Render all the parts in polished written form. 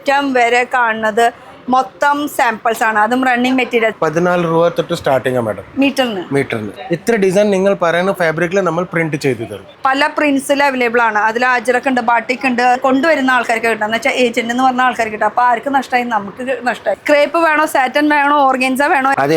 ഏറ്റവും വരെ കാണുന്നത് മൊത്തം സാമ്പിൾസ് ആണ്. അതും റണ്ണിങ് മെറ്റീരിയൽ 14 രൂപ തൊട്ട് സ്റ്റാർട്ടിംഗ് മാഡം മീറ്ററിന്. ഇത്ര ഡിസൈൻ നിങ്ങൾ പറയുന്ന ഫാബ്രിക്കിൽ നമ്മൾ പ്രിന്റ് ചെയ്തു തരും. പല പ്രിന്റ്സിൽ അവൈലബിൾ ആണ്. അതിൽ അജ്രക്ക് ഉണ്ട്, ബാട്ടിക് ഉണ്ട്. കൊണ്ടുവരുന്ന ആൾക്കാർക്ക് കിട്ടും എന്ന് വെച്ചാൽ ഏജന്റ് എന്ന് പറഞ്ഞ ആൾക്കാർക്ക് കിട്ടും. അപ്പൊ ആർക്ക് നഷ്ടമായി? നമുക്ക് നഷ്ടമായി. ക്രേപ്പ് വേണോ, സാറ്റൻ വേണോ, ഓർഗൻസ വേണോ? അതെ,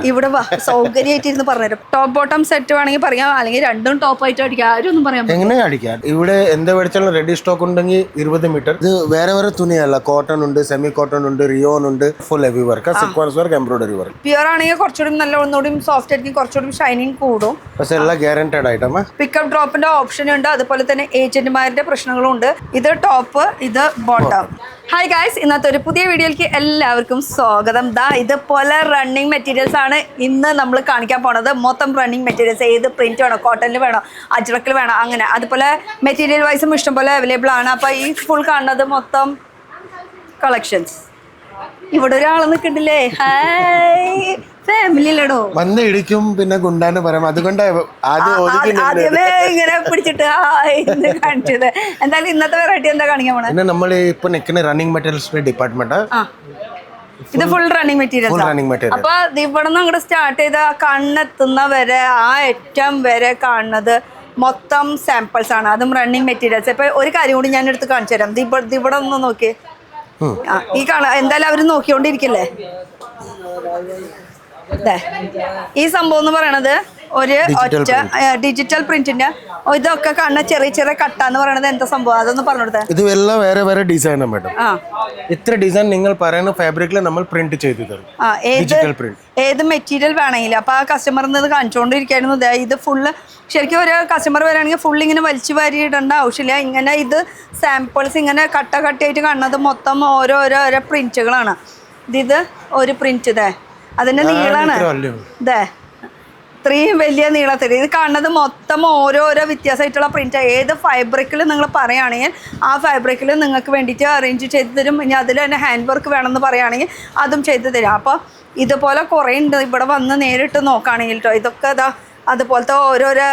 ഇവിടെ സൗകര്യമായിട്ടിരുന്ന് പറഞ്ഞുതരും. ടോപ്പ് ബോട്ടം സെറ്റ് വേണമെങ്കിൽ പറയാം, അല്ലെങ്കിൽ രണ്ടും ടോപ്പ് ആയിട്ട് അടിക്കാം. ആരും ഒന്നും പറയാം. എങ്ങനെ അടിക്കാം? ഇവിടെ എന്താ മേടിച്ചാലും റെഡി സ്റ്റോക്ക് ഉണ്ടെങ്കിൽ 20 മീറ്റർ. ഇത് വേറെ തുണിയല്ല, കോട്ടൺ ഉണ്ട്, സെമി കോട്ടൺ ഉണ്ട്, റിയോൺ ഉണ്ട്, full heavy work, sequence work, embroidery work. Pure ആണെങ്കിൽ കുറച്ചുകൂടി നല്ല ഒന്നുകൂടി സോഫ്റ്റ് ആയിരിക്കും, കുറച്ചുകൂടി ഷൈനിങ് കൂടും. പക്ഷെ എല്ലാം ഗ്യാരണ്ടഡ് ഐറ്റം. പിക്കപ്പ് ഡ്രോപ്പിന്റെ ഓപ്ഷൻ ഉണ്ട്. അതുപോലെ തന്നെ ഏജന്റുമാരുടെ പ്രശ്നങ്ങളും ഉണ്ട്. ഇത് ടോപ്പ്, ഇത് ബോട്ടം. ഹായ് ഗായ്സ്, ഇന്നത്തെ ഒരു പുതിയ വീഡിയോയിലേക്ക് എല്ലാവർക്കും സ്വാഗതം. ഇതുപോലെ റണ്ണിങ് മെറ്റീരിയൽസ് ആണ് ഇന്ന് നമ്മൾ കാണിക്കാൻ പോണത്. മൊത്തം റണ്ണിങ് മെറ്റീരിയൽസ്, ഏത് പ്രിന്റ് വേണോ, കോട്ടണിൽ വേണോ, അജ്രക്കിൽ വേണോ, അങ്ങനെ അതുപോലെ മെറ്റീരിയൽ വൈസും ഇഷ്ടംപോലെ അവൈലബിൾ ആണ്. അപ്പോൾ ഈ ഫുൾ കാണുന്നത് മൊത്തം കളക്ഷൻസ്. ഇവിടെ ഒരാൾ നിൽക്കണ്ടില്ലേ? ഹായ്, ഫാമിലിയിലാണോ വന്ന് ഇടിക്കും, പിന്നെ ഗുണ്ടാന്ന് പറയാം. അതുകൊണ്ട് ആദ്യമേ ഇങ്ങനെ പിടിച്ചിട്ട് കാണിച്ചത്. എന്തായാലും ഇന്നത്തെ വെറൈറ്റി എന്താ കാണിക്കാൻ പോണേ? പിന്നെ നമ്മൾ ഇപ്പൊ നിൽക്കുന്ന റണ്ണിങ് മെറ്റീരിയൽസിന്റെ ഡിപ്പാർട്ട്മെന്റ്. ഇത് ഫുൾ റണ്ണിങ് മെറ്റീരിയൽസ്. അപ്പൊ ഇവിടെ നിന്ന് അങ്ങോട്ട് സ്റ്റാർട്ട് ചെയ്ത കണ്ണെത്തുന്ന വരെ ആ ഏറ്റവും വരെ കാണുന്നത് മൊത്തം സാമ്പിൾസ് ആണ്. അതും റണ്ണിങ് മെറ്റീരിയൽസ്. ഇപ്പൊ ഒരു കാര്യം കൂടി ഞാൻ എടുത്ത് കാണിച്ചു തരാം. ഇവിടെ ഒന്ന് നോക്കിയേ. ഈ എന്തായാലും അവര് നോക്കിക്കൊണ്ടിരിക്കല്ലേ. ഈ സംഭവം എന്ന് പറയണത് ഒരു ഒറ്റ ഡിജിറ്റൽ പ്രിന്റിന്റെ. ഇതൊക്കെ കാണുന്ന ചെറിയ ചെറിയ കട്ട എന്ന് പറയുന്നത് എന്താ സംഭവം? അതൊന്ന് പറഞ്ഞു കൊടുത്തേ. ഇത് എല്ലാം വേറെ വേറെ ഡിസൈൻ ആണ് മാഡം. ഇത്ര ഡിസൈൻ നിങ്ങൾ പറയുന്ന ഫാബ്രിക്കിൽ നമ്മൾ പ്രിന്റ് ചെയ്തു തരും. ഏത് മെറ്റീരിയൽ വേണമെങ്കിലും. അപ്പൊ ആ കസ്റ്റമർ ഇത് കാണിച്ചുകൊണ്ടിരിക്കായിരുന്നു. ഇത് ഫുള്ള് ശരിക്കും ഒരു കസ്റ്റമർ വരികയാണെങ്കിൽ ഫുൾ ഇങ്ങനെ വലിച്ചു വാരി ഇടേണ്ട ആവശ്യമില്ല. ഇങ്ങനെ ഇത് സാമ്പിൾസ് ഇങ്ങനെ കട്ട കട്ടയായിട്ട് കാണുന്നത് മൊത്തം ഓരോരോ പ്രിന്റുകളാണ്. ഇത് ഒരു പ്രിന്റ്. ഇതേ അതിന്റെ നീളാണ്. ഇതേ ഇത്രയും വലിയ നീളത്തിൽ ഇത് കാണുന്നത് മൊത്തം ഓരോരോ വ്യത്യാസമായിട്ടുള്ള പ്രിന്റ്. ഏത് ഫാബ്രിക്കിൽ നിങ്ങൾ പറയുകയാണെങ്കിൽ ആ ഫാബ്രിക്കിൽ നിങ്ങൾക്ക് വേണ്ടിയിട്ട് അറേഞ്ച് ചെയ്ത് തരും. ഇനി അതിൽ തന്നെ ഹാൻഡ് വർക്ക് വേണമെന്ന് പറയുകയാണെങ്കിൽ അതും ചെയ്ത് തരും. അപ്പോൾ ഇതുപോലെ കുറേ ഉണ്ട്. ഇവിടെ വന്ന് നേരിട്ട് നോക്കുകയാണെങ്കിൽ കേട്ടോ, ഇതൊക്കെ ഇതാ അതുപോലത്തെ ഓരോരോ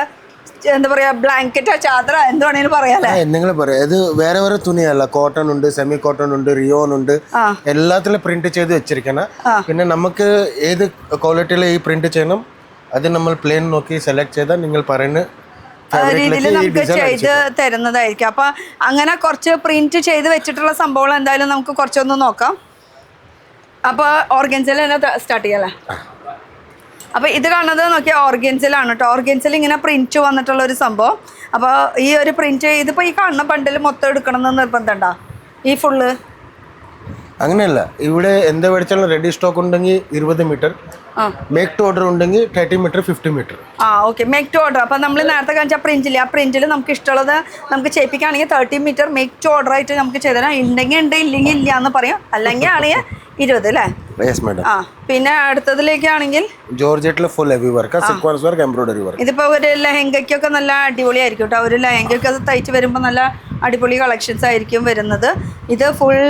എന്താ പറയാ, ബ്ലാങ്കറ്റോ ചാദറ എന്ത് വേണേലും പറയാല്ലേ. നിങ്ങൾ പറയാം. ഇത് വേറെ വേറെ തുണിയല്ല, കോട്ടൺ ഉണ്ട്, സെമി കോട്ടൺ ഉണ്ട്, റിയോൺ ഉണ്ട്, എല്ലാത്തിലും പ്രിന്റ് ചെയ്ത് വെച്ചിരിക്കണം. പിന്നെ നമുക്ക് ഏത് ക്വാളിറ്റിയിൽ ഈ പ്രിന്റ് ചെയ്യണം അത് നമ്മൾ പ്ലെയിൻ നോക്കി സെലക്ട് ചെയ്താൽ നിങ്ങൾ പറയുന്ന രീതിയിൽ നമുക്ക് ചെയ്ത് തരുന്നതായിരിക്കും. അപ്പൊ അങ്ങനെ കുറച്ച് പ്രിന്റ് ചെയ്ത് വെച്ചിട്ടുള്ള സംഭവങ്ങൾ എന്തായാലും നമുക്ക് കുറച്ചൊന്ന് നോക്കാം. അപ്പൊ ഓർഗൻസിൽ തന്നെ സ്റ്റാർട്ട് ചെയ്യാല്ലേ. അപ്പോൾ ഇത് കാണുന്നത് നോക്കിയാൽ ഓർഗൻസിലാണ് കേട്ടോ. ഓർഗൻസിൽ ഇങ്ങനെ പ്രിന്റ് വന്നിട്ടുള്ള ഒരു സംഭവം. അപ്പോൾ ഈ ഒരു പ്രിന്റ് ഇതിപ്പോൾ ഈ കാണുന്ന ബണ്ടിൽ മൊത്തം എടുക്കണം എന്ന് നിർബന്ധമുണ്ടോ? ഈ ഫുള്ള് അങ്ങനെയല്ല. ഇവിടെ എന്താ മേടിച്ചാലും റെഡി സ്റ്റോക്ക് ഉണ്ടെങ്കിൽ 20 മീറ്റർ, മേക്ക് ടു ഓർഡർ ഉണ്ടെങ്കിൽ 30 metre, 50 metre. Okay, make to order. അപ്പോൾ നമ്മൾ നേരത്തെ കാണിച്ച പ്രിന്റിൽ ആ പ്രിന്റിൽ നമുക്ക് ഇഷ്ടമുള്ളത് നമുക്ക് ചെയ്യിപ്പിക്കുകയാണെങ്കിൽ 30 മീറ്റർ മേക്ക് ടു ഓർഡർ ആയിട്ട് നമുക്ക് ചെയ്തുതരാം. ഉണ്ടെങ്കിൽ ഉണ്ട്, ഇല്ലെങ്കിൽ ഇല്ല എന്ന് പറയും. അല്ലെങ്കിൽ ആണെങ്കിൽ 20 അല്ലേ? പിന്നെ അടുത്തതിലേക്കാണെങ്കിൽ ജോർജറ്റിലെ full heavy work, sequence work, embroidery work. ഇതിപ്പോ ഒരു ലെഹങ്കയ്ക്കൊക്കെ നല്ല അടിപൊളിയായിരിക്കും കേട്ടോ. ഒരു ലെഹങ്കയ്ക്ക് അത് തയ്ച്ച് വരുമ്പോൾ നല്ല അടിപൊളി കളക്ഷൻസ് ആയിരിക്കും വരുന്നത്. ഇത് full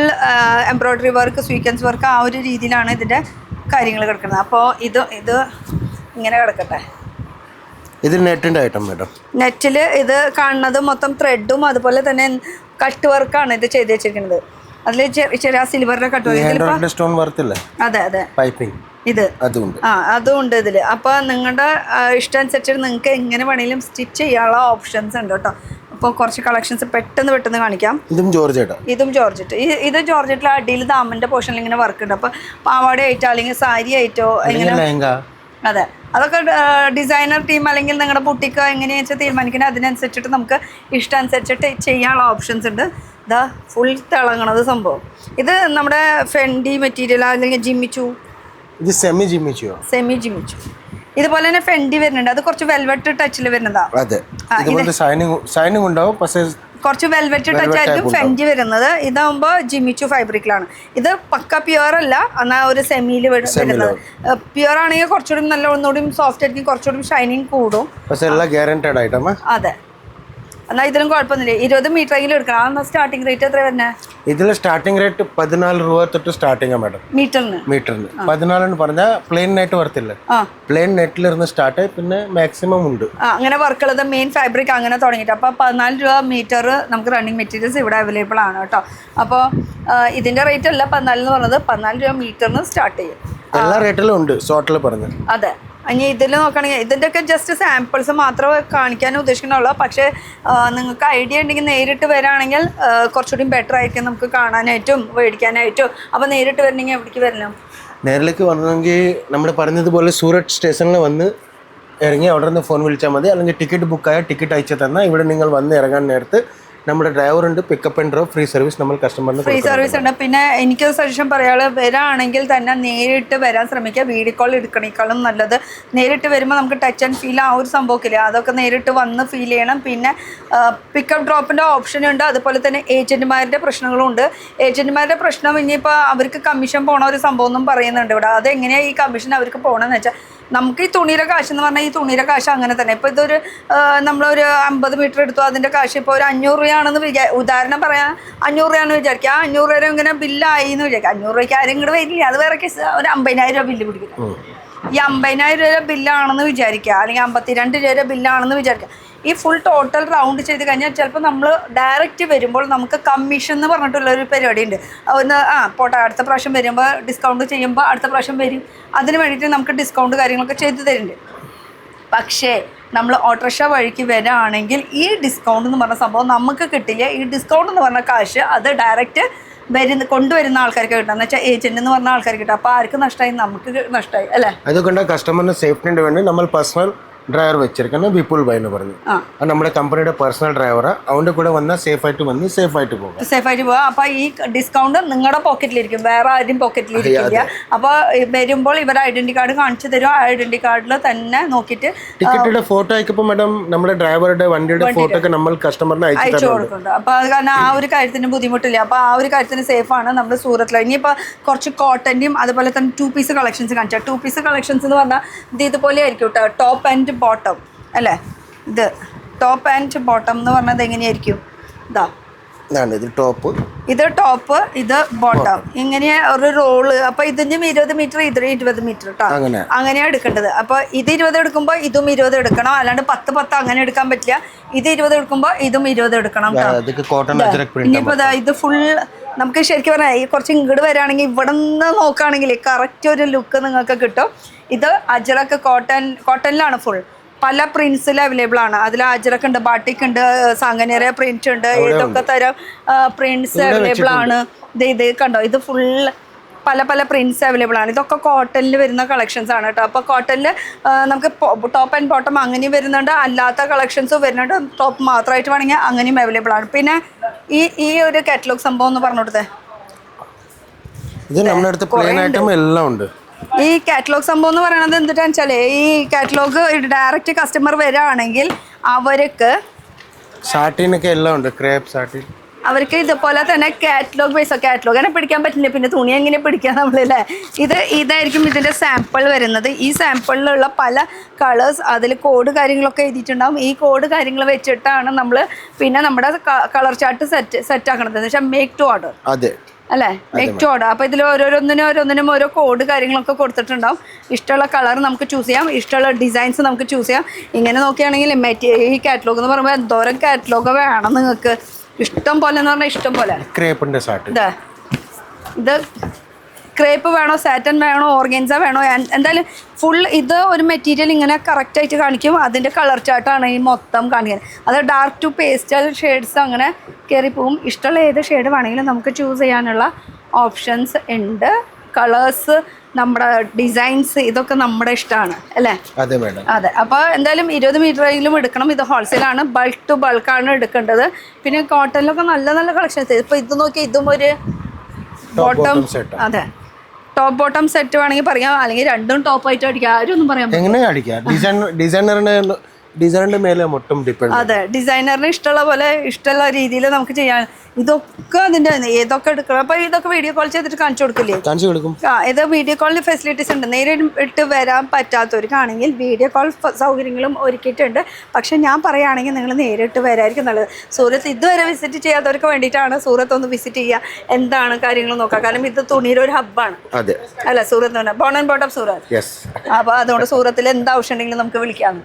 embroidery work, sequence work, ആ ഒരു രീതിയിലാണ് ഇതിന്റെ കാര്യങ്ങൾ കിടക്കുന്നത്. അപ്പോൾ ഇത് ഇങ്ങനെ കിടക്കട്ടെ. ഇത് നെറ്റിന്റെ ഐറ്റം മേഡം. നെറ്റിൽ ഇത് കാണുന്നത് മൊത്തം ത്രെഡും അതുപോലെ തന്നെ കട്ട് വർക്കാണ് ഇത് ചെയ്ത് വെച്ചിരിക്കുന്നത്. അതിൽ ചെറിയ സിൽവറിന്റെ കട്ട് വർക്ക്, സ്റ്റോൺ വർക്ക് ഇല്ലേ? അതെ അതെ, പൈപ്പിംഗ് ഇത് അതുണ്ട്. അതും ഉണ്ട് ഇതില്. അപ്പൊ നിങ്ങളുടെ ഇഷ്ടം അനുസരിച്ച് നിങ്ങൾക്ക് എങ്ങനെ വേണമെങ്കിലും സ്റ്റിച്ച് ചെയ്യാനുള്ള ഓപ്ഷൻസ് ഉണ്ട് കേട്ടോ. അപ്പോൾ കുറച്ച് കളക്ഷൻസ് പെട്ടെന്ന് കാണിക്കാം. ഇതും ജോർജറ്റ്. ഇത് ജോർജറ്റിലെ അടിയിൽ ദാമന്റെ പോർഷനിൽ ഇങ്ങനെ വർക്ക് ഉണ്ട്. അപ്പൊ പാവാടയായിട്ടോ അല്ലെങ്കിൽ സാരി ആയിട്ടോ എങ്ങനെ, അതെ, അതൊക്കെ ഡിസൈനർ ടീം അല്ലെങ്കിൽ നിങ്ങളുടെ ബുട്ടിക്ക് എങ്ങനെയാണെന്ന് വെച്ചാൽ തീരുമാനിക്കുന്നത്. അതിനനുസരിച്ചിട്ട് നമുക്ക് ഇഷ്ടം അനുസരിച്ചിട്ട് ചെയ്യാനുള്ള ഓപ്ഷൻസ് ഉണ്ട്. ഇതാ ഫുൾ തിളങ്ങണത് സംഭവം. ഇത് നമ്മുടെ ഫെൻഡി മെറ്റീരിയൽ അല്ലെങ്കിൽ ജിമ്മിച്ചു. ഇത് സെമി ജിമ്മിച്ചു. ഇതുപോലെ തന്നെ ഫെൻഡി വരുന്നുണ്ട്. അത് കുറച്ച് വെൽവെറ്റ് ടച്ചിൽ വരുന്നതാ. കുറച്ച് വെൽവെറ്റ് ടച്ച് ആയിരിക്കും ഫെൻഡി വരുന്നത്. ഇതാകുമ്പോ ജിമ്മിച്ചു ഫാബ്രിക്കിലാണ്. ഇത് പക്ക പ്യുവർ അല്ല, എന്നാൽ ഒരു സെമിയിൽ വരുന്നത്. പ്യുവർ ആണെങ്കിൽ കുറച്ചുകൂടി നല്ല ഒന്നുകൂടി സോഫ്റ്റ് ആയിരിക്കും, കുറച്ചുകൂടി ഷൈനിങ് കൂടും. അതെ. എന്നാൽ ഇതിലും കുഴപ്പമൊന്നുമില്ല. 20 മീറ്ററെങ്കിലും എടുക്കണം. അതൊന്ന് സ്റ്റാർട്ടിംഗ് റേറ്റ് എത്ര വരുന്നത്? ഇതിൽ സ്റ്റാർട്ടിംഗ് റേറ്റ് 14 രൂപ തൊട്ട് സ്റ്റാർട്ടിംഗ് മാഡം. മീറ്ററിന് 14 പറഞ്ഞാൽ പ്ലെയിൻ നെറ്റ് വർത്തില്ല. പ്ലെയിൻ നെറ്റിലിരുന്ന് സ്റ്റാർട്ട് ആയി പിന്നെ മാക്സിമം ഉണ്ട്. അങ്ങനെ വർക്കുള്ളത് മെയിൻ ഫാബ്രിക് അങ്ങനെ തുടങ്ങിയിട്ട്. അപ്പോൾ 14 രൂപ മീറ്റർ നമുക്ക് റണ്ണിങ് മെറ്റീരിയൽസ് ഇവിടെ അവൈലബിൾ ആണ് കേട്ടോ. അപ്പോൾ ഇതിൻ്റെ റേറ്റ് അല്ല 14 എന്ന് പറഞ്ഞത്, 14 രൂപ മീറ്ററിന് സ്റ്റാർട്ട് ചെയ്യും. എല്ലാ റേറ്റിലും ഉണ്ട് ഷോർട്ടിൽ പറഞ്ഞു. അതെ. ഇനി ഇതിൽ നോക്കുകയാണെങ്കിൽ ഇതിൻ്റെയൊക്കെ ജസ്റ്റ് സാമ്പിൾസ് മാത്രമേ കാണിക്കാൻ ഉദ്ദേശിക്കുന്നുള്ളൂ. പക്ഷേ നിങ്ങൾക്ക് ഐഡിയ ഉണ്ടെങ്കിൽ നേരിട്ട് വരികയാണെങ്കിൽ കുറച്ചുകൂടി ബെറ്റർ ആയിരിക്കും നമുക്ക് കാണാനായിട്ടും മേടിക്കാനായിട്ടും. അപ്പോൾ നേരിട്ട് വരണമെങ്കിൽ എവിടേക്ക് വരണം? നേരിലേക്ക് വരണമെങ്കിൽ നമ്മൾ പറഞ്ഞതുപോലെ സൂററ്റ് സ്റ്റേഷനിൽ വന്ന് ഇറങ്ങി അവിടെ നിന്ന് ഫോൺ വിളിച്ചാൽ മതി. അല്ലെങ്കിൽ ടിക്കറ്റ് ബുക്കായാൽ ടിക്കറ്റ് അയച്ചു തന്നാൽ ഇവിടെ നിങ്ങൾ വന്ന് ഇറങ്ങാൻ നേരത്ത് നമ്മുടെ ഡ്രൈവർ ഉണ്ട്, pickup and drop free service നമ്മൾ കസ്റ്റമറിന് ഫ്രീ സർവീസ് ഉണ്ട്. പിന്നെ എനിക്ക് സജഷൻ പറയാനുള്ളത്, വരാണെങ്കിൽ തന്നെ നേരിട്ട് വരാൻ ശ്രമിക്കുക. വീഡിയോ കോൾ എടുക്കണേക്കാളും നല്ലത് നേരിട്ട് വരുമ്പോൾ നമുക്ക് ടച്ച് ആൻഡ് ഫീൽ ആ ഒരു സംഭവമില്ല, അതൊക്കെ നേരിട്ട് വന്ന് ഫീൽ ചെയ്യണം. പിന്നെ പിക്കപ്പ് ഡ്രോപ്പിൻ്റെ ഓപ്ഷൻ ഉണ്ട്. അതുപോലെ തന്നെ ഏജൻറ്റുമാരുടെ പ്രശ്നങ്ങളും ഉണ്ട്. ഏജൻറ്റുമാരുടെ പ്രശ്നം ഇനിയിപ്പോൾ അവർക്ക് കമ്മീഷൻ പോണ ഒരു സംഭവം ഒന്നും പറയുന്നുണ്ട് ഇവിടെ. അതെങ്ങനെയാണ് ഈ കമ്മീഷൻ അവർക്ക് പോകണമെന്ന് വെച്ചാൽ, നമുക്ക് ഈ തുണിയുടെ കാശ് എന്ന് പറഞ്ഞാൽ ഈ തുണിയുടെ കാശ് അങ്ങനെ തന്നെ. ഇപ്പോൾ ഇതൊരു നമ്മളൊരു 50 മീറ്റർ എടുത്തു, അതിൻ്റെ കാശ് ഇപ്പോൾ ഒരു 500 രൂപയാണെന്ന് ഉദാഹരണം പറയാൻ 500 രൂപയാണെന്ന് വിചാരിക്കുക. ആ 500 രൂപ ഇങ്ങനെ ബില്ലായി എന്ന് വിചാരിക്കുക. 500 രൂപയ്ക്ക് ആരും ഇങ്ങോട്ട് വരില്ല, അത് വേറെ കേസ്. ഒരു 50,000 രൂപ ബില്ല് പിടിക്കില്ല. ഈ 50,000 രൂപ ബില്ലാണെന്ന് വിചാരിക്കുക, അല്ലെങ്കിൽ 52 രൂപ ബില്ലാണെന്ന് വിചാരിക്കുക. ഈ ഫുൾ ടോട്ടൽ റൗണ്ട് ചെയ്ത് കഴിഞ്ഞാൽ ചിലപ്പോൾ നമ്മൾ ഡയറക്റ്റ് വരുമ്പോൾ നമുക്ക് കമ്മീഷൻ എന്ന് പറഞ്ഞിട്ടുള്ളൊരു പരിപാടി ഉണ്ട്. ഒന്ന് പോട്ടെ, അടുത്ത പ്രാവശ്യം വരുമ്പോൾ ഡിസ്കൗണ്ട് ചെയ്യുമ്പോൾ അടുത്ത പ്രാവശ്യം വരും, അതിന് വേണ്ടിയിട്ട് നമുക്ക് ഡിസ്കൗണ്ട് കാര്യങ്ങളൊക്കെ ചെയ്തു തരുന്നുണ്ട്. പക്ഷേ നമ്മൾ ഓട്ടോറിക്ഷ വഴിക്ക് വരികയാണെങ്കിൽ ഈ ഡിസ്കൗണ്ട് എന്ന് പറഞ്ഞ സംഭവം നമുക്ക് കിട്ടില്ല. ഈ ഡിസ്കൗണ്ട് എന്ന് പറഞ്ഞ കാശ് അത് ഡയറക്റ്റ് കൊണ്ടുവരുന്ന ആൾക്കാർക്ക് കിട്ടുക, എന്ന് വെച്ചാൽ ഏജന്റ് എന്ന് പറഞ്ഞ ആൾക്കാർക്ക് കിട്ടുക. അപ്പോൾ ആർക്ക് നഷ്ടമായി? നമുക്ക് നഷ്ടമായി അല്ലേ? അതുകൊണ്ട് കസ്റ്റമറിന് സേഫ്റ്റിന് വേണ്ടി നമ്മൾ പേഴ്സണൽ ഡ്രൈവർ വെച്ചിരിക്കുന്നത് വിപുൽ ഭായ് എന്ന് പറഞ്ഞു. അത് നമ്മുടെ കമ്പനിയുടെ പേഴ്സണൽ ഡ്രൈവറാണ്. അവൻ്റെ കൂടെ വന്നാൽ സേഫായിട്ട് വന്ന് സേഫായിട്ട് പോകാം. അപ്പോൾ ഈ ഡിസ്കൗണ്ട് നിങ്ങളുടെ പോക്കറ്റിലിരിക്കും, വേറെ ആരും പോക്കറ്റിലിരിക്കില്ല. അപ്പോൾ വരുമ്പോൾ ഇവർ ഐഡന്റി കാർഡ് കാണിച്ചു തരും. ആ ഐഡന്റി കാർഡിൽ തന്നെ നോക്കിയിട്ട് ടിക്കറ്റിന്റെ ഫോട്ടോ അയക്കുമ്പോൾ മാഡം നമ്മുടെ ഡ്രൈവറുടെ വണ്ടിയുടെ ഫോട്ടോ ഒക്കെ നമ്മൾ കസ്റ്റമറിന് അയച്ചു കൊടുക്കുന്നുണ്ട്. അപ്പോൾ അത് കാരണം ആ ഒരു കാര്യത്തിന് ബുദ്ധിമുട്ടില്ല. അപ്പോൾ ആ ഒരു കാര്യത്തിന് സേഫാണ് നമ്മൾ സൂറത്തിൽ. ഇനിയിപ്പോൾ കുറച്ച് കോട്ടൻ്റെയും അതുപോലെ തന്നെ 2 പീസ് കളക്ഷൻസ് കാണിച്ചാൽ, 2 പീസ് കളക്ഷൻസ് എന്ന് പറഞ്ഞാൽ ഇത് ഇതുപോലെ ആയിരിക്കും കേട്ടോ. ടോപ്പ് ആൻഡ് ബോട്ടം അല്ലേ? ഇത് ടോപ്പ് ആൻഡ് ബോട്ടം എന്ന് പറഞ്ഞത് എങ്ങനെയായിരിക്കും? ഇത് ടോപ്പ്, ഇത് ബോട്ടം, ഇങ്ങനെ ഒരു റോള്. അപ്പോൾ ഇതിനും 20 മീറ്റർ, ഇതിന് 20 മീറ്റർ കേട്ടോ. അങ്ങനെയാണ് എടുക്കേണ്ടത്. അപ്പോൾ ഇത് 20 എടുക്കുമ്പോൾ ഇതും 20 എടുക്കണം, അല്ലാണ്ട് 10 അങ്ങനെ എടുക്കാൻ പറ്റില്ല. ഇത് 20 എടുക്കുമ്പോൾ ഇതും 20 എടുക്കണം. ഇനിയിപ്പോൾ ഇത് ഫുൾ നമുക്ക് ശരിക്കും പറഞ്ഞാൽ കുറച്ച് ഇങ്ങോട്ട് വരികയാണെങ്കിൽ ഇവിടെ നിന്ന് നോക്കുകയാണെങ്കിൽ കറക്റ്റ് ഒരു ലുക്ക് നിങ്ങൾക്ക് കിട്ടും. ഇത് അജ്രക്ക് കോട്ടണിലാണ് ഫുൾ. പല പ്രിൻസിൽ അവൈലബിൾ ആണ്. അതിൽ അജ്രക്ക് ഉണ്ട്, ബാട്ടിക് ഉണ്ട്, സാങ്കനേറിയ പ്രിന്റ് ഉണ്ട്, ഏതൊക്കെ തരം പ്രിന്റ്സ് അവൈലബിൾ ആണ്. ഇത് കണ്ടോ, ഇത് ഫുൾ പല പ്രിന്റ്സ് അവൈലബിൾ ആണ്. ഇതൊക്കെ കോട്ടണിൽ വരുന്ന കളക്ഷൻസ് ആണ് കേട്ടോ. അപ്പോൾ കോട്ടണിൽ നമുക്ക് ടോപ്പ് ആൻഡ് ബോട്ടം അങ്ങനെയും വരുന്നുണ്ട്, അല്ലാത്ത കളക്ഷൻസും വരുന്നുണ്ട്. ടോപ്പ് മാത്രമായിട്ട് വേണമെങ്കിൽ അങ്ങനെയും അവൈലബിൾ ആണ്. പിന്നെ ഈ ഒരു കാറ്റലോഗ് സംഭവം എന്ന് പറഞ്ഞു കൊടുത്തേ. ഇത് നമ്മുടെ അടുത്ത് പ്ലെയിൻ ഐറ്റം എല്ലാം ഉണ്ട്. ഈ കാറ്റലോഗ് സംഭവം എന്ന് പറയുന്നത് എന്തിട്ടാന്ന് വെച്ചാൽ, ഈ കാറ്റലോഗ് ഡയറക്റ്റ് കസ്റ്റമർ വരികയാണെങ്കിൽ അവർക്ക് സാറ്റിനൊക്കെ എല്ലാം ഉണ്ട്. ക്രേപ്പ് സാറ്റിൻ അവർക്ക് ഇതുപോലെ തന്നെ കാറ്റലോഗ് ബേസ്. കാറ്റലോഗ് അങ്ങനെ പിടിക്കാൻ പറ്റില്ല, പിന്നെ തുണി എങ്ങനെ പിടിക്കാൻ നമ്മളല്ലേ? ഇതായിരിക്കും ഇതിൻ്റെ സാമ്പിൾ വരുന്നത്. ഈ സാമ്പിളിലുള്ള പല കളേഴ്സ്, അതിൽ കോഡ് കാര്യങ്ങളൊക്കെ എഴുതിയിട്ടുണ്ടാവും. ഈ കോഡ് കാര്യങ്ങൾ വെച്ചിട്ടാണ് നമ്മൾ പിന്നെ നമ്മുടെ കളർ ചാർട്ട് സെറ്റ് ആക്കണത്. എന്ന് വെച്ചാൽ മേക്ക് ടു ഓർഡർ. അതെ അല്ലേ? Make to order. അപ്പോൾ ഇതിൽ ഓരോന്നിനും ഓരോ കോഡ് കാര്യങ്ങളൊക്കെ കൊടുത്തിട്ടുണ്ടാവും. ഇഷ്ടമുള്ള കളർ നമുക്ക് ചൂസ് ചെയ്യാം, ഇഷ്ടമുള്ള ഡിസൈൻസ് നമുക്ക് ചൂസ് ചെയ്യാം. ഇങ്ങനെ നോക്കുകയാണെങ്കിൽ ഈ കാറ്റലോഗ് എന്ന് പറയുമ്പോൾ എന്തോരം കാറ്റലോഗ് വേണം നിങ്ങൾക്ക്? ഇഷ്ടം പോലെ എന്ന് പറഞ്ഞാൽ ഇഷ്ടം പോലെ. ഇത് ക്രേപ്പ് വേണോ, സാറ്റൻ വേണോ, ഓർഗൻസ വേണോ, എന്തായാലും ഫുൾ ഇത് ഒരു മെറ്റീരിയൽ ഇങ്ങനെ കറക്റ്റായിട്ട് കാണിക്കും. അതിൻ്റെ കളർ ചാർട്ടാണ് ഈ മൊത്തം കാണിക്കുന്നത്. അത് ഡാർക്ക് ടു പേസ്റ്റൽ ഷെയ്ഡ്സ് അങ്ങനെ കയറിപ്പോവും. ഇഷ്ടമുള്ള ഏത് ഷെയ്ഡ് വേണമെങ്കിലും നമുക്ക് ചൂസ് ചെയ്യാനുള്ള ഓപ്ഷൻസ് ഉണ്ട്. കളേഴ്സ്, നമ്മുടെ ഡിസൈൻസ്, ഇതൊക്കെ നമ്മുടെ ഇഷ്ടമാണ് അല്ലേ? അതെ. അപ്പോൾ എന്തായാലും 20 മീറ്ററെങ്കിലും എടുക്കണം. ഇത് ഹോൾസെയിലാണ്, ബൾക്ക് ടു ബൾക്കാണ് എടുക്കേണ്ടത്. പിന്നെ കോട്ടണിലൊക്കെ നല്ല നല്ല കളക്ഷൻസ്. ഇപ്പോൾ ഇത് നോക്കി, ഇതും ഒരു ബോട്ടം. അതെ, ടോപ്പ് ബോട്ടം സെറ്റ് വേണമെങ്കിൽ പറയാം, അല്ലെങ്കിൽ രണ്ടും ടോപ്പ് ആയിട്ട് അടിക്കാം. ആരും ഒന്നും പറയാം. എങ്ങനെ അടിക്കാം? ഡിസൈനറിന് ഡിസൈനിന്റെ മേലെ മൊത്തം ഡിപ്പെൻഡ്. അതെ, ഡിസൈനറിന് ഇഷ്ടമുള്ള പോലെ ഇഷ്ടമുള്ള രീതിയിൽ നമുക്ക് ചെയ്യാൻ. ഇതൊക്കെ അതിന്റെ ഏതൊക്കെ എടുക്കണം. അപ്പൊ ഇതൊക്കെ വീഡിയോ കോൾ ചെയ്തിട്ട് കാണിച്ചു കൊടുക്കില്ലേ? കാണിച്ചു കൊടുക്കും. ഇത് വീഡിയോ കോളിന് ഫെസിലിറ്റീസ് ഉണ്ട്. നേരിട്ട് വരാൻ പറ്റാത്തവർക്കാണെങ്കിൽ വീഡിയോ കോൾ സൗകര്യങ്ങളും ഒരുക്കിയിട്ടുണ്ട്. പക്ഷെ ഞാൻ പറയുകയാണെങ്കിൽ നിങ്ങൾ നേരിട്ട് വരായിരിക്കും നല്ലത്. സൂറത്ത് ഇതുവരെ വിസിറ്റ് ചെയ്യാത്തവർക്ക് വേണ്ടിയിട്ടാണ് സൂറത്ത് ഒന്ന് വിസിറ്റ് ചെയ്യുക, എന്താണ് കാര്യങ്ങൾ നോക്കുക. കാരണം ഇത് തുണിയുടെ ഒരു ഹബ്ബാണ് അല്ല സൂറത്ത്, ബോൺ ആൻഡ് ബോട്ടം സൂറത്ത്. അപ്പൊ അതുകൊണ്ട് സൂറത്തിൽ എന്താ ആവശ്യം ഉണ്ടെങ്കിലും നമുക്ക് വിളിക്കാം.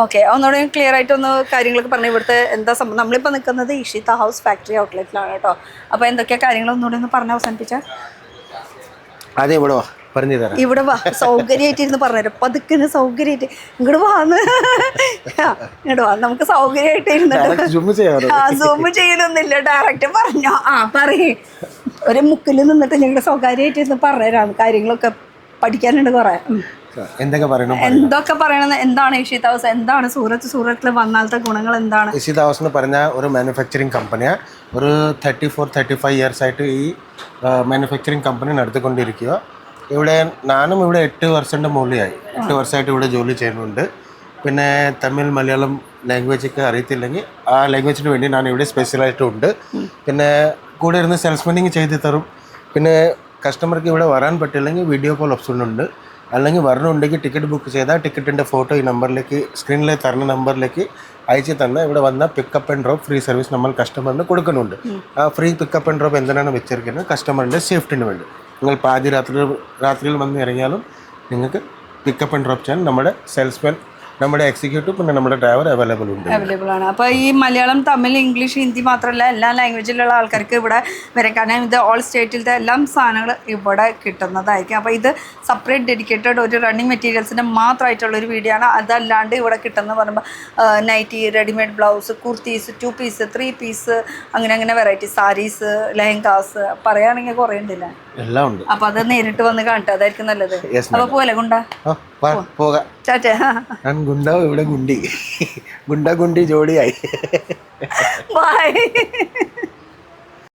ഓക്കെ, ഒന്നുകൂടെ ക്ലിയർ ആയിട്ട് ഒന്ന് കാര്യങ്ങളൊക്കെ പറഞ്ഞു. ഇവിടുത്തെ എന്താ സംഭവം, നമ്മളിപ്പോൾ നിൽക്കുന്നത് ഇഷിത ഹൗസ് ഫാക്ടറി ഔട്ട്ലെറ്റിലാണ് കേട്ടോ. അപ്പോൾ എന്തൊക്കെയാ കാര്യങ്ങൾ ഒന്നുകൂടെ ഒന്ന് പറഞ്ഞ് അവസാനിപ്പിച്ചാൽ. അതെ, ഇവിടെ വാ, പറഞ്ഞു തരാം. ഇവിടെ വാ, സൗകര്യമായിട്ടിരുന്ന് പറഞ്ഞുതരാം. പതുക്കിന് സൗകര്യമായിട്ട് ഇങ്ങോട്ട് വാന്ന്, ഇങ്ങോട്ട് വാ, നമുക്ക് സൗകര്യമായിട്ട് ഇരുന്നിട്ട് സൂം ചെയ്യലൊന്നുമില്ല, ഡയറക്റ്റ് പറഞ്ഞോ. പറയേ, ഒരു മുക്കിൽ നിന്നിട്ട് ഞങ്ങളുടെ സ്വകാര്യമായിട്ട് ഇരുന്ന് പറഞ്ഞുതരാം. കാര്യങ്ങളൊക്കെ പഠിക്കാനുണ്ട് കുറേ. എന്തൊക്കെ പറയണം, എന്താണ് ഇഷിത ഹൗസ്, എന്താണ് സൂറത്തിൽ വന്നാലത്തെ ഗുണങ്ങൾ എന്താണ്? ഇഷിത ഹൗസ് എന്ന് പറഞ്ഞാൽ ഒരു മാനുഫാക്ചറിങ് കമ്പനിയാണ്. ഒരു 34-35 ഇയേഴ്സ് ആയിട്ട് ഈ മാനുഫാക്ചറിങ് കമ്പനി നടത്തിക്കൊണ്ടിരിക്കുക. ഞാനും ഇവിടെ 8 വർഷത്തിൻ്റെ മുകളിലായി. 8 വർഷമായിട്ട് ഇവിടെ ജോലി ചെയ്യുന്നുണ്ട്. പിന്നെ തമിഴ് മലയാളം ലാംഗ്വേജൊക്കെ അറിയത്തില്ലെങ്കിൽ ആ ലാംഗ്വേജിന് വേണ്ടി ഞാൻ ഇവിടെ സ്പെഷ്യലായിട്ടുണ്ട്. പിന്നെ കൂടെ ഇരുന്ന് സെയിൽസ്മാനിങ് ചെയ്ത് തരും. പിന്നെ കസ്റ്റമർക്ക് ഇവിടെ വരാൻ പറ്റില്ലെങ്കിൽ വീഡിയോ കോൾ ഓപ്ഷൻ ഉണ്ട്. അല്ലെങ്കിൽ വരണുണ്ടെങ്കിൽ ടിക്കറ്റ് ബുക്ക് ചെയ്താൽ ടിക്കറ്റിൻ്റെ ഫോട്ടോ ഈ നമ്പറിലേക്ക്, സ്ക്രീനിൽ തരുന്ന നമ്പറിലേക്ക് അയച്ചു തന്നാൽ ഇവിടെ വന്നാൽ pickup and drop free service നമ്മൾ കസ്റ്റമറിന് കൊടുക്കുന്നുണ്ട്. ആ ഫ്രീ പിക്കപ്പ് ആൻഡ് ഡ്രോപ്പ് എന്തിനാണ് വെച്ചിരിക്കുന്നത്? കസ്റ്റമറിൻ്റെ സേഫ്റ്റിന് വേണ്ടി. നിങ്ങൾ പാതി രാത്രിയിൽ വന്ന് ഇറങ്ങിയാലും നിങ്ങൾക്ക് പിക്കപ്പ് ആൻഡ് ഡ്രോപ്പ് ചെയ്യാൻ നമ്മുടെ സെയിൽസ്മാൻ, നമ്മുടെ എക്സിക്യൂട്ടീവ്, പിന്നെ നമ്മുടെ ഡ്രൈവർ അവൈലബിൾ ആണ്. അപ്പോൾ ഈ മലയാളം, തമിഴ്, ഇംഗ്ലീഷ്, ഹിന്ദി മാത്രമല്ല എല്ലാ ലാംഗ്വേജിലുള്ള ആൾക്കാർക്ക് ഇവിടെ വരാം. കാരണം ഇത് ഓൾ സ്റ്റേറ്റിലത്തെ എല്ലാം സാധനങ്ങൾ ഇവിടെ കിട്ടുന്നതായിരിക്കും. അപ്പോൾ ഇത് സെപ്പറേറ്റ് ഡെഡിക്കേറ്റഡ് ഒരു റണ്ണിങ് മെറ്റീരിയൽസിൻ്റെ മാത്രമായിട്ടുള്ളൊരു വീഡിയോ ആണ്. അതല്ലാണ്ട് ഇവിടെ കിട്ടുന്നത് പറയുമ്പോൾ nightie, readymade blouse, kurtis, 2 piece, 3 piece, അങ്ങനെ വെറൈറ്റി സാരീസ്, ലെഹങ്കാസ്, പറയുകയാണെങ്കിൽ കുറേ ഉണ്ടല്ലേ, എല്ലാം ഉണ്ട്. അപ്പോൾ അത് നേരിട്ട് വന്ന് കാണട്ടെ, അതായിരിക്കും നല്ലത്. അപ്പോൾ പോലെ ഗുണ്ട ഞാൻ ഗുണ്ടാവും, ഇവിടെ ഗുണ്ടി ജോഡിയായി. ബൈ.